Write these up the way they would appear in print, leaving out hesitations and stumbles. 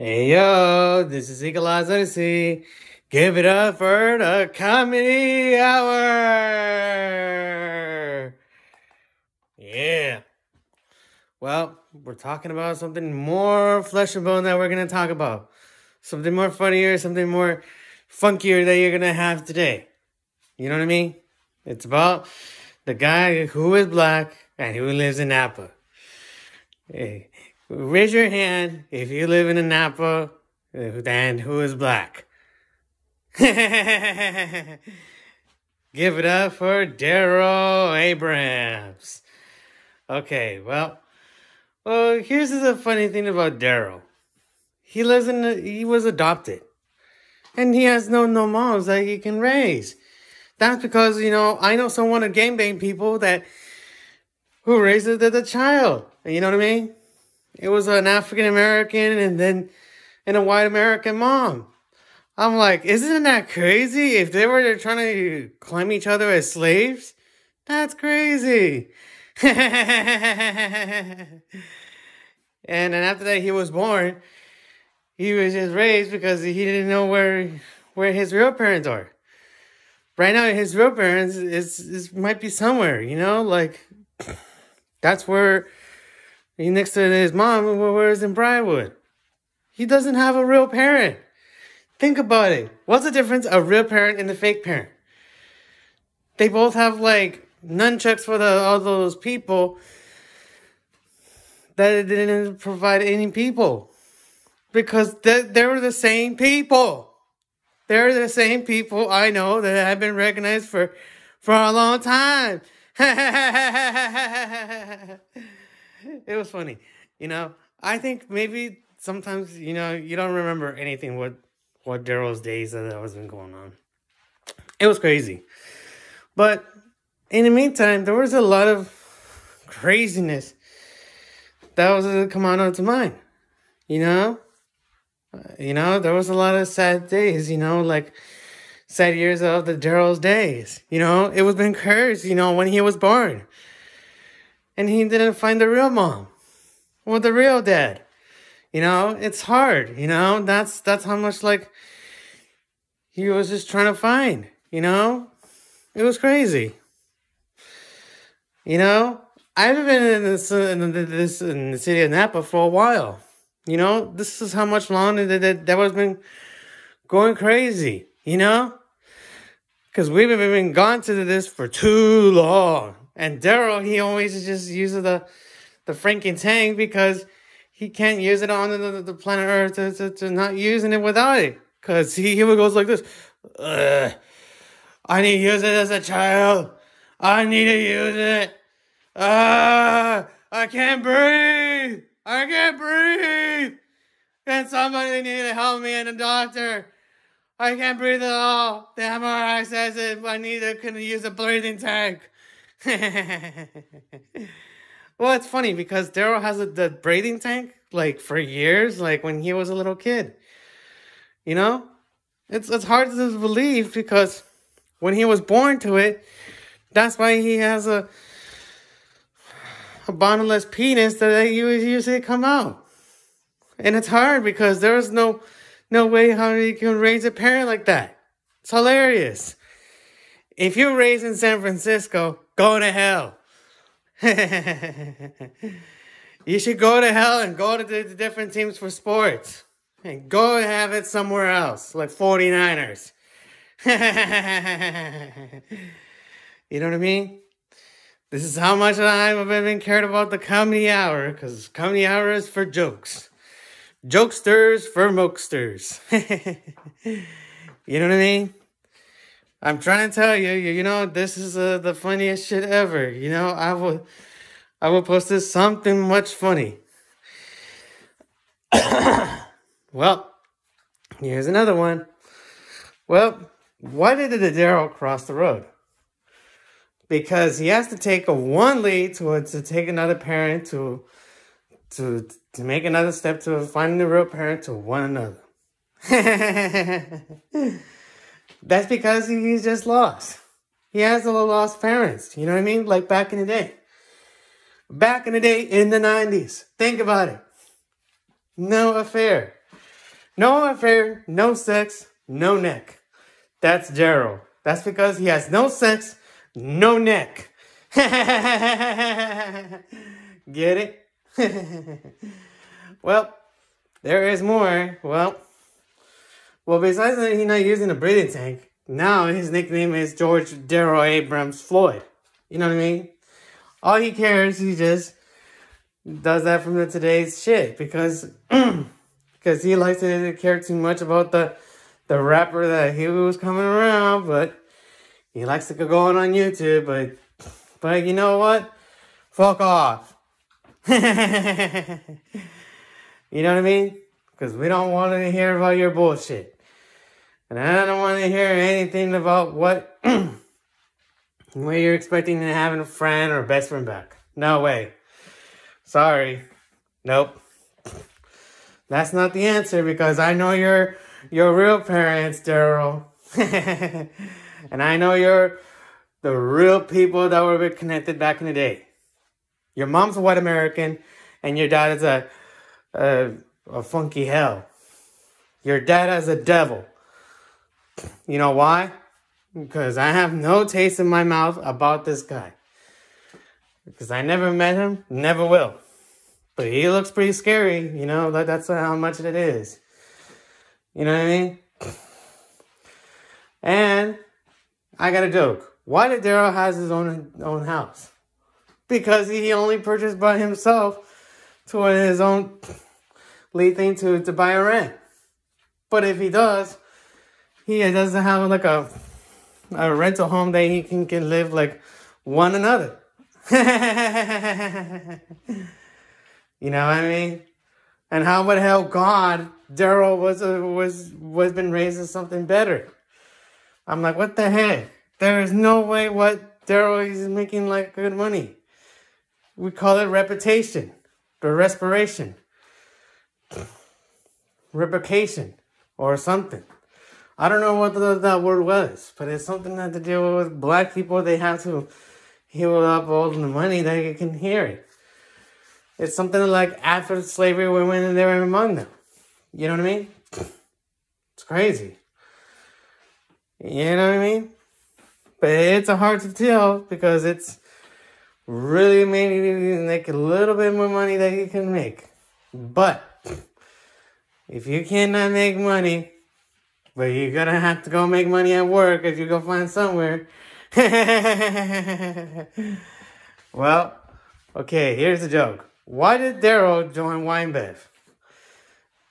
Hey yo, this is Ezequielized Odyssey. Give it up for the comedy hour. Yeah. Well, we're talking about something more flesh and bone that we're going to talk about. Something more funnier, something more funkier that you're going to have today. You know what I mean? It's about the guy who is black and who lives in Napa. Hey, raise your hand if you live in a Napa and who is black. Give it up for Daryl Abrams. Okay, well, here's the funny thing about Daryl. He was adopted. And he has no moms that he can raise. That's because, I know someone of gangbang people who raises the child. You know what I mean? It was an African American and a white American mom. I'm like, isn't that crazy? If they were trying to claim each other as slaves, that's crazy. And then after that, he was born. He was just raised because he didn't know where his real parents are. Right now, his real parents might be somewhere, like that's where he's next to his mom, where is in Briarwood. He doesn't have a real parent. Think about it. What's the difference of a real parent and a fake parent? They both have like nunchucks for all those people that didn't provide any people. Because they were the same people. They're the same people I know that have been recognized for a long time. It was funny. I think maybe sometimes, you don't remember anything what Daryl's days that was been going on. It was crazy. But in the meantime, there was a lot of craziness that was coming onto mind. There was a lot of sad days, like sad years of the Daryl's days. It was been cursed, when he was born. And he didn't find the real mom or the real dad. It's hard, that's how much like he was just trying to find, it was crazy. I've been in the city of Napa for a while. This is how much longer that was been going crazy, because we've been gone to this for too long. And Daryl, he always just uses the Franken tank because he can't use it on the planet Earth to not using it without it. Because he goes like this. I need to use it as a child. I need to use it. I can't breathe. I can't breathe. Can somebody need to help me and a doctor? I can't breathe at all. The MRI says it. I need to use a breathing tank. Well, it's funny because Daryl has the breathing tank like for years, like when he was a little kid. It's hard to believe because when he was born to it, that's why he has a bottomless penis that usually come out. And it's hard because there is no way how you can raise a parent like that. It's hilarious. If you're raised in San Francisco, go to hell. You should go to hell and go to the different teams for sports. And go and have it somewhere else, like 49ers. You know what I mean? This is how much I've been cared about the comedy hour, because comedy hour is for jokes. Jokesters for mokesters. You know what I mean? I'm trying to tell you, this is the funniest shit ever. I will post this something much funny. Well, here's another one. Well, why did the Daryl cross the road? Because he has to take one lead to take another parent to make another step to finding the real parent to one another. That's because he's just lost. He has a lost parents. You know what I mean? Like back in the day. Back in the day in the 90s. Think about it. No affair. No affair, no sex, no neck. That's Daryl. That's because he has no sex, no neck. Get it? Well, there is more. Well, besides that he's not using a breathing tank, now his nickname is George Daryl Abrams Floyd. You know what I mean? All he cares, he just does that from the today's shit because he likes to care too much about the rapper that he was coming around, but he likes to go on YouTube, but you know what? Fuck off. You know what I mean? Because we don't want to hear about your bullshit. And I don't want to hear anything about what you're expecting to have a friend or best friend back. No way. Sorry. Nope. That's not the answer because I know your real parents, Daryl. And I know you're the real people that were connected back in the day. Your mom's a white American and your dad is a funky hell. Your dad is a devil. You know why? Because I have no taste in my mouth about this guy. Because I never met him, never will. But he looks pretty scary, you know, that's how much it is. You know what I mean? And I got a joke. Why did Daryl has his own house? Because he only purchased by himself to his own lead thing to buy a rent. But if he does, he doesn't have like a rental home that he can live like one another. You know what I mean? And how would hell God Daryl was been raised as something better? I'm like, what the heck? There is no way what Daryl is making like good money. We call it reputation or respiration, replication or something. I don't know what that word was, but it's something that to deal with black people. They have to heal up all the money that you can hear it. It's something like after slavery, we went in there among them. You know what I mean? It's crazy. You know what I mean? But it's hard to tell because it's really maybe like a little bit more money that you can make. But if you cannot make money, but you're going to have to go make money at work if you go find somewhere. Well, okay, here's the joke. Why did Daryl join WineBev?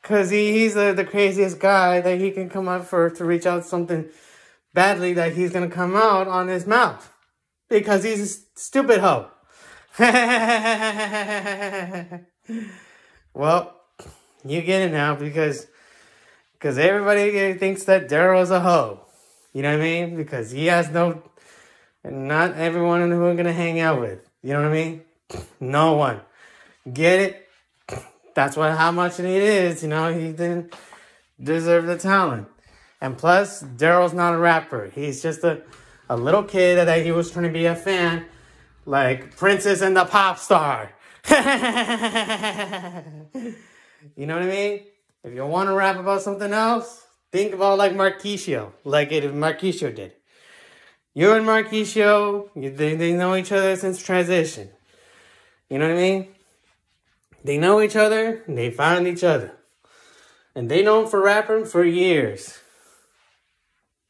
Because he's the craziest guy that he can come up to reach out something badly that he's going to come out on his mouth. Because he's a stupid hoe. Well, you get it now because everybody thinks that Daryl's a hoe. You know what I mean? Because he has not everyone who we're going to hang out with. You know what I mean? No one. Get it? That's how much it is. You know, he didn't deserve the talent. And plus, Daryl's not a rapper. He's just a little kid that he was trying to be a fan. Like Princess and the Pop Star. You know what I mean? If you want to rap about something else, think about like Marquisio. Like Marquisio did. You and Marquisio, they know each other since transition. You know what I mean? They know each other, and they found each other. And they know him for rapping for years.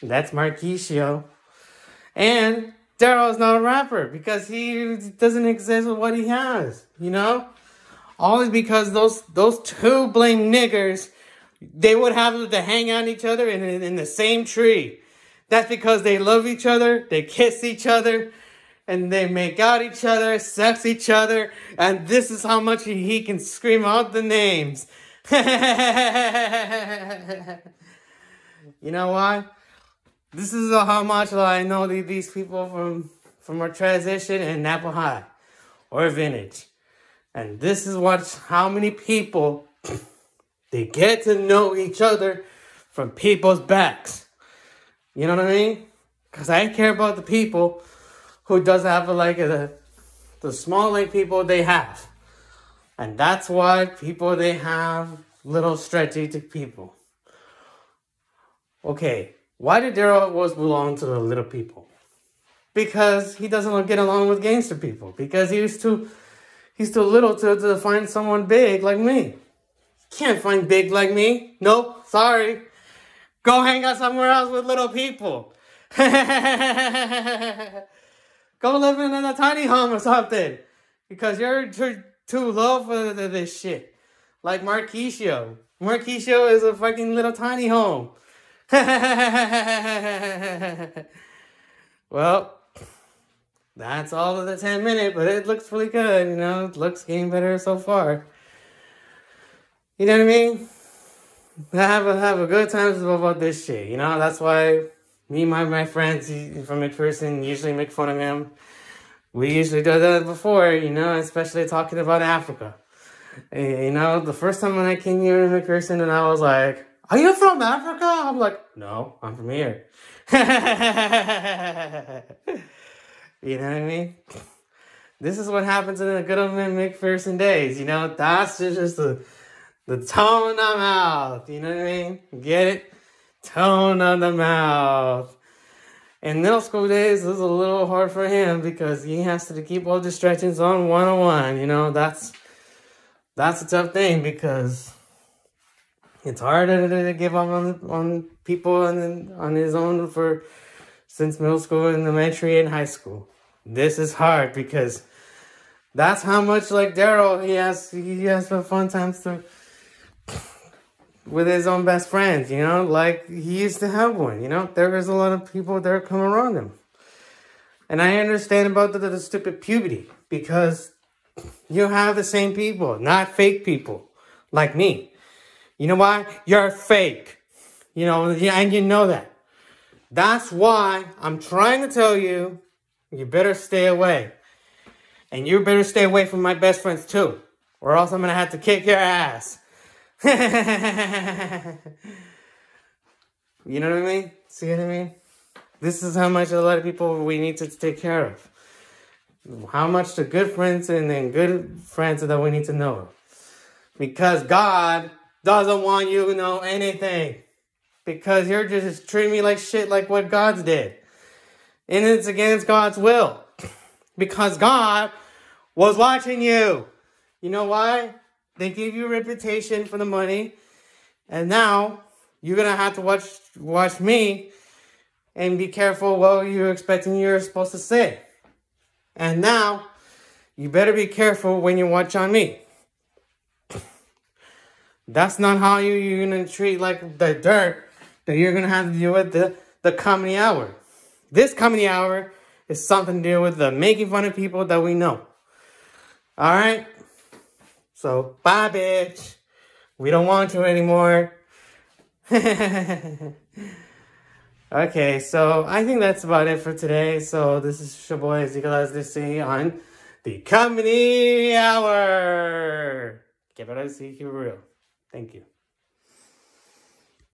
That's Marquisio. And Daryl's not a rapper because he doesn't exist with what he has, you know? Always because those two blame niggers, they would have to hang out each other in the same tree. That's because they love each other, they kiss each other, and they make out each other, sex each other, and this is how much he can scream out the names. You know why? This is how much I know these people from our transition in Napa High or Vintage. And this is how many people they get to know each other from people's backs. You know what I mean? Because I care about the people who does have the small like people they have. And that's why they have little stretchy people. Okay, why did Daryl always belong to the little people? Because he doesn't get along with gangster people. Because he's too little to find someone big like me. Can't find big like me. Nope, sorry. Go hang out somewhere else with little people. Go live in a tiny home or something. Because you're too low for this shit. Like Marquisio. Marquisio is a fucking little tiny home. Well, that's all of the 10 minutes, but it looks really good, you know. It looks getting better so far. You know what I mean? Have a good time about this shit, you know. That's why me and my friends from McPherson usually make fun of him. We usually do that before, you know, especially talking about Africa. You know, the first time when I came here to McPherson and I was like, "Are you from Africa?" I'm like, "No, I'm from here." You know what I mean? This is what happens in the good old McPherson days, you know? That's just the tone of the mouth, you know what I mean? Get it? Tone of the mouth. In middle school days, it was a little hard for him because he has to keep all distractions on 101, you know? That's a tough thing because it's hard to give up on people and on his own since middle school and elementary and high school. This is hard because that's how much like Daryl he has for fun times with his own best friends, you know, like he used to have one, you know. There is a lot of people that come around him. And I understand about the stupid puberty because you have the same people, not fake people like me. You know why? You're fake. You know, and you know that. That's why I'm trying to tell you, you better stay away. And you better stay away from my best friends too. Or else I'm going to have to kick your ass. You know what I mean? See what I mean? This is how much a lot of people we need to take care of. How much the good friends and then good friends that we need to know. Because God doesn't want you to know anything. Because you're just treating me like shit like what God did. And it's against God's will. Because God was watching you. You know why? They gave you a reputation for the money. And now you're going to have to watch me. And be careful what you're supposed to say. And now, you better be careful when you watch on me. That's not how you're going to treat like the dirt that you're going to have to deal with the comedy hour. This comedy hour is something to do with the making fun of people that we know. Alright? So, bye bitch. We don't want you anymore. Okay, so I think that's about it for today. So this is your boy Ezequielized Odyssey on the Comedy Hour. Keep it real. Thank you.